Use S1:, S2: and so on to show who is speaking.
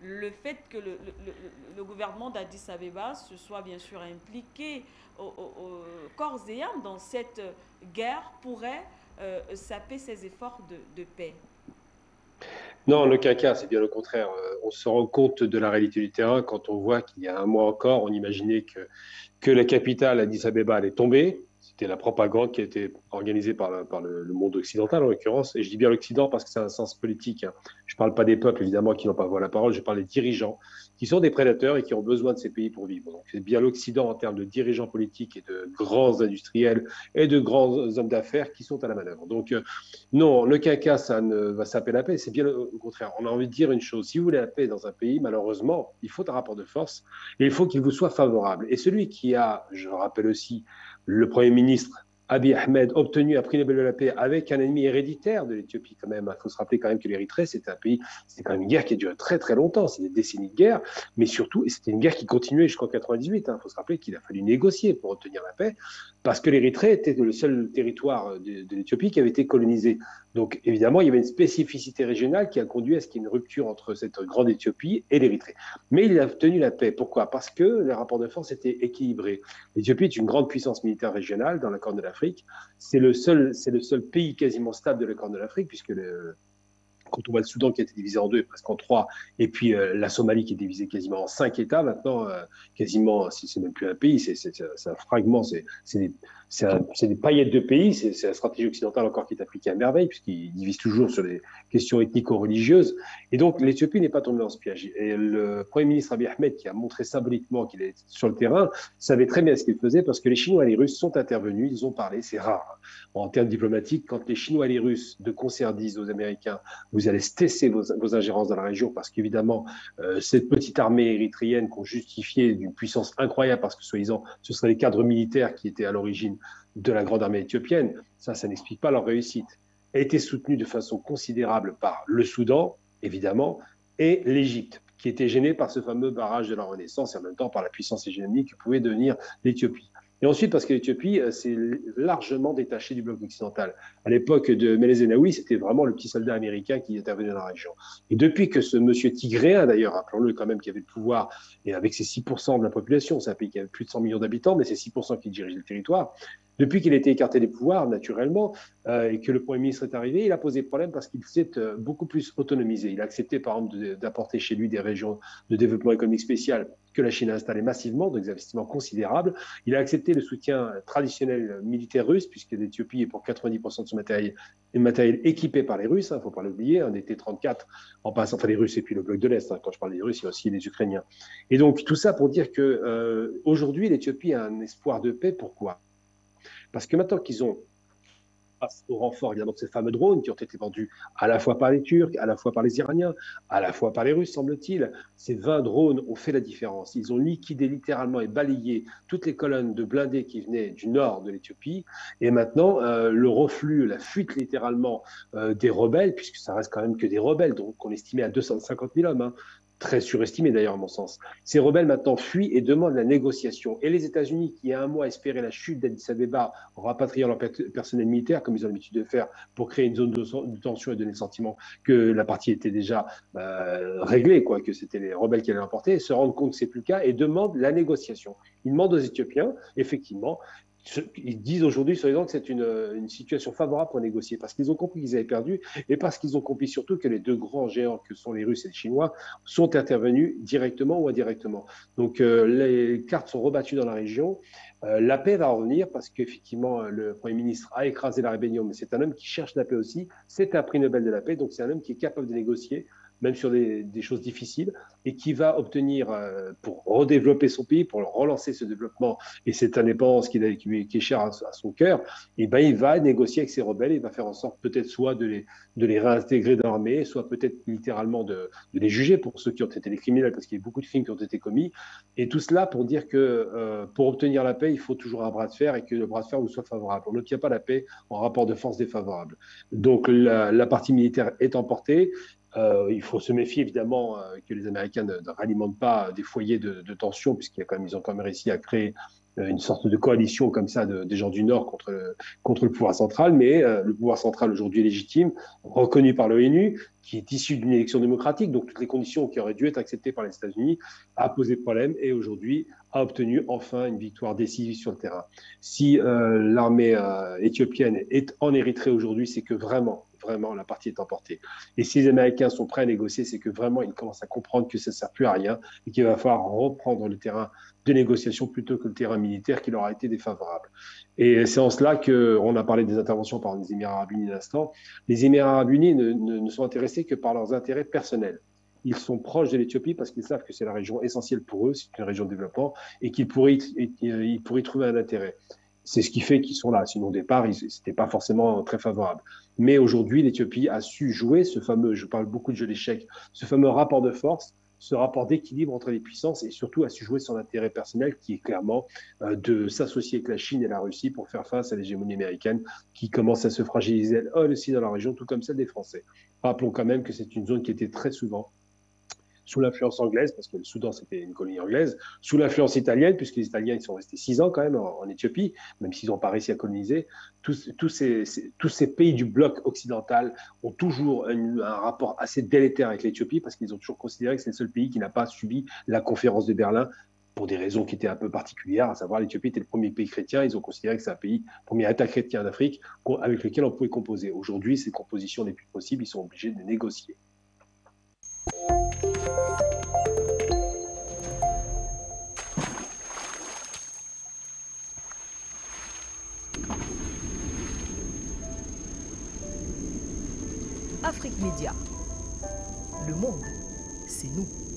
S1: le fait que le gouvernement d'Addis Abeba se soit bien sûr impliqué au corps et âme dans cette guerre pourrait saper ses efforts de paix.
S2: Non, le quinquennat, c'est bien le contraire. On se rend compte de la réalité du terrain quand on voit qu'il y a un mois encore, on imaginait que la capitale, Addis Abeba, allait tomber. C'était la propagande qui a été organisée par le monde occidental, en l'occurrence. Et je dis bien l'Occident parce que c'est un sens politique, hein. Je ne parle pas des peuples, évidemment, qui n'ont pas voix à la parole. Je parle des dirigeants, qui sont des prédateurs et qui ont besoin de ces pays pour vivre. Donc, c'est bien l'Occident en termes de dirigeants politiques et de grands industriels et de grands hommes d'affaires qui sont à la manœuvre. Donc, non, le quinquennat, ça ne va saper la paix. C'est bien le contraire. On a envie de dire une chose. Si vous voulez la paix dans un pays, malheureusement, il faut un rapport de force et il faut qu'il vous soit favorable. Et celui qui a, je rappelle aussi, le Premier ministre Abiy Ahmed obtenu un prix Nobel de la paix avec un ennemi héréditaire de l'Éthiopie quand même. Il faut se rappeler quand même que l'Érythrée, c'était un pays, c'était quand même une guerre qui a duré très très longtemps, c'est des décennies de guerre, mais surtout, c'était une guerre qui continuait jusqu'en 98. Il faut se rappeler qu'il a fallu négocier pour obtenir la paix, parce que l'Érythrée était le seul territoire de l'Éthiopie qui avait été colonisé. Donc évidemment, il y avait une spécificité régionale qui a conduit à ce qu'il y ait une rupture entre cette grande Éthiopie et l'Érythrée. Mais il a obtenu la paix. Pourquoi? Parce que les rapports de force étaient équilibrés. L'Éthiopie est une grande puissance militaire régionale dans la Corne de l'Afrique. C'est le seul pays quasiment stable de la Corne de l'Afrique, puisque quand on voit le Soudan qui a été divisé en deux, presque en trois, et puis la Somalie qui est divisée quasiment en cinq États maintenant, quasiment, c'est même plus un pays, c'est un fragment, c'est des paillettes de pays, c'est la stratégie occidentale encore qui est appliquée à merveille, puisqu'ils divisent toujours sur des questions ethnico-religieuses. Et donc l'Éthiopie n'est pas tombée dans ce piège. Et le Premier ministre Abiy Ahmed, qui a montré symboliquement qu'il est sur le terrain, savait très bien ce qu'il faisait, parce que les Chinois et les Russes sont intervenus, ils ont parlé, c'est rare. En termes diplomatiques, quand les Chinois et les Russes de concert disent aux Américains, vous allez cesser vos ingérences dans la région, parce qu'évidemment, cette petite armée érythréenne qu'on justifiait d'une puissance incroyable, parce que soi-disant, ce seraient les cadres militaires qui étaient à l'origine de la grande armée éthiopienne, ça n'explique pas leur réussite, a été soutenue de façon considérable par le Soudan, évidemment, et l'Égypte, qui était gênée par ce fameux barrage de la Renaissance et en même temps par la puissance hégémonique que pouvait devenir l'Éthiopie. Et ensuite, parce que l'Éthiopie s'est largement détachée du bloc occidental. À l'époque de Meles Zenawi, c'était vraiment le petit soldat américain qui intervenait dans la région. Et depuis que ce monsieur tigréen, d'ailleurs, rappelons-le quand même, qui avait le pouvoir, et avec ses 6% de la population, c'est un pays qui avait plus de 100 millions d'habitants, mais c'est 6% qui dirigeait le territoire, depuis qu'il a été écarté des pouvoirs, naturellement, et que le Premier ministre est arrivé, il a posé problème parce qu'il s'est beaucoup plus autonomisé. Il a accepté, par exemple, d'apporter chez lui des régions de développement économique spécial que la Chine a installé massivement, donc des investissements considérables. Il a accepté le soutien traditionnel militaire russe, puisque l'Éthiopie est pour 90% de son matériel équipé par les Russes, il ne faut pas l'oublier, un T-34, en passant entre les Russes et puis le bloc de l'Est. Quand je parle des Russes, il y a aussi les Ukrainiens. Et donc tout ça pour dire que aujourd'hui, l'Éthiopie a un espoir de paix. Pourquoi? Parce que maintenant qu'ils ont, face au renfort évidemment de ces fameux drones qui ont été vendus à la fois par les Turcs, à la fois par les Iraniens, à la fois par les Russes, semble-t-il, ces 20 drones ont fait la différence. Ils ont liquidé littéralement et balayé toutes les colonnes de blindés qui venaient du nord de l'Éthiopie. Et maintenant, le reflux, la fuite littéralement des rebelles, puisque ça reste quand même que des rebelles, donc on estimait à 250 000 hommes, hein, très surestimé d'ailleurs à mon sens. Ces rebelles maintenant fuient et demandent la négociation. Et les États-Unis, qui il y a un mois espéraient la chute d'Addis Abeba en rapatriant leur personnel militaire, comme ils ont l'habitude de faire, pour créer une zone de tension et donner le sentiment que la partie était déjà réglée, quoi, que c'était les rebelles qui allaient l'emporter, se rendent compte que c'est plus le cas et demandent la négociation. Ils demandent aux Éthiopiens, effectivement, ils disent aujourd'hui, soi-disant, que c'est une situation favorable pour négocier, parce qu'ils ont compris qu'ils avaient perdu, et parce qu'ils ont compris surtout que les deux grands géants que sont les Russes et les Chinois sont intervenus directement ou indirectement. Donc les cartes sont rebattues dans la région. La paix va revenir parce qu'effectivement, le Premier ministre a écrasé la rébellion, mais c'est un homme qui cherche la paix aussi. C'est un prix Nobel de la paix, donc c'est un homme qui est capable de négocier, même sur des choses difficiles, et qui va obtenir, pour redévelopper son pays, pour relancer ce développement et cette indépendance qui est chère à son cœur, et ben, il va négocier avec ses rebelles, il va faire en sorte peut-être soit de les réintégrer dans l'armée, soit peut-être littéralement de les juger pour ceux qui ont été des criminels, parce qu'il y a beaucoup de crimes qui ont été commis. Et tout cela pour dire que pour obtenir la paix, il faut toujours un bras de fer et que le bras de fer vous soit favorable. On n'obtient pas la paix en rapport de force défavorable. Donc la partie militaire est emportée. Il faut se méfier évidemment que les Américains ne ralimentent pas des foyers de tension, ils ont quand même réussi à créer une sorte de coalition comme ça des gens du Nord contre le pouvoir central, mais le pouvoir central aujourd'hui est légitime, reconnu par l'ONU, qui est issu d'une élection démocratique, donc toutes les conditions qui auraient dû être acceptées par les États-Unis a posé problème et aujourd'hui a obtenu enfin une victoire décisive sur le terrain. Si l'armée éthiopienne est en Érythrée aujourd'hui, c'est que vraiment la partie est emportée. Et si les Américains sont prêts à négocier, c'est que vraiment ils commencent à comprendre que ça ne sert plus à rien et qu'il va falloir reprendre le terrain de négociation plutôt que le terrain militaire qui leur a été défavorable. Et c'est en cela qu'on a parlé des interventions par les Émirats arabes unis à l'instant. Les Émirats arabes unis ne sont intéressés que par leurs intérêts personnels. Ils sont proches de l'Éthiopie parce qu'ils savent que c'est la région essentielle pour eux, c'est une région de développement, et qu'ils pourraient y trouver un intérêt. C'est ce qui fait qu'ils sont là. Sinon, au départ, ce n'était pas forcément très favorable. Mais aujourd'hui, l'Éthiopie a su jouer ce fameux, je parle beaucoup de jeu d'échecs, ce fameux rapport de force, ce rapport d'équilibre entre les puissances et surtout a su jouer son intérêt personnel qui est clairement de s'associer avec la Chine et la Russie pour faire face à l'hégémonie américaine qui commence à se fragiliser elle aussi dans la région, tout comme celle des Français. Rappelons quand même que c'est une zone qui était très souvent sous l'influence anglaise, parce que le Soudan, c'était une colonie anglaise, sous l'influence italienne, puisque les Italiens ils sont restés 6 ans quand même en Éthiopie, même s'ils n'ont pas réussi à coloniser. Tous ces pays du bloc occidental ont toujours un rapport assez délétère avec l'Éthiopie, parce qu'ils ont toujours considéré que c'est le seul pays qui n'a pas subi la conférence de Berlin, pour des raisons qui étaient un peu particulières, à savoir l'Éthiopie était le premier pays chrétien, ils ont considéré que c'est un pays, premier État chrétien d'Afrique, avec lequel on pouvait composer. Aujourd'hui, cette composition n'est plus possible, ils sont obligés de négocier.
S3: Afrique Média. Le monde, c'est nous.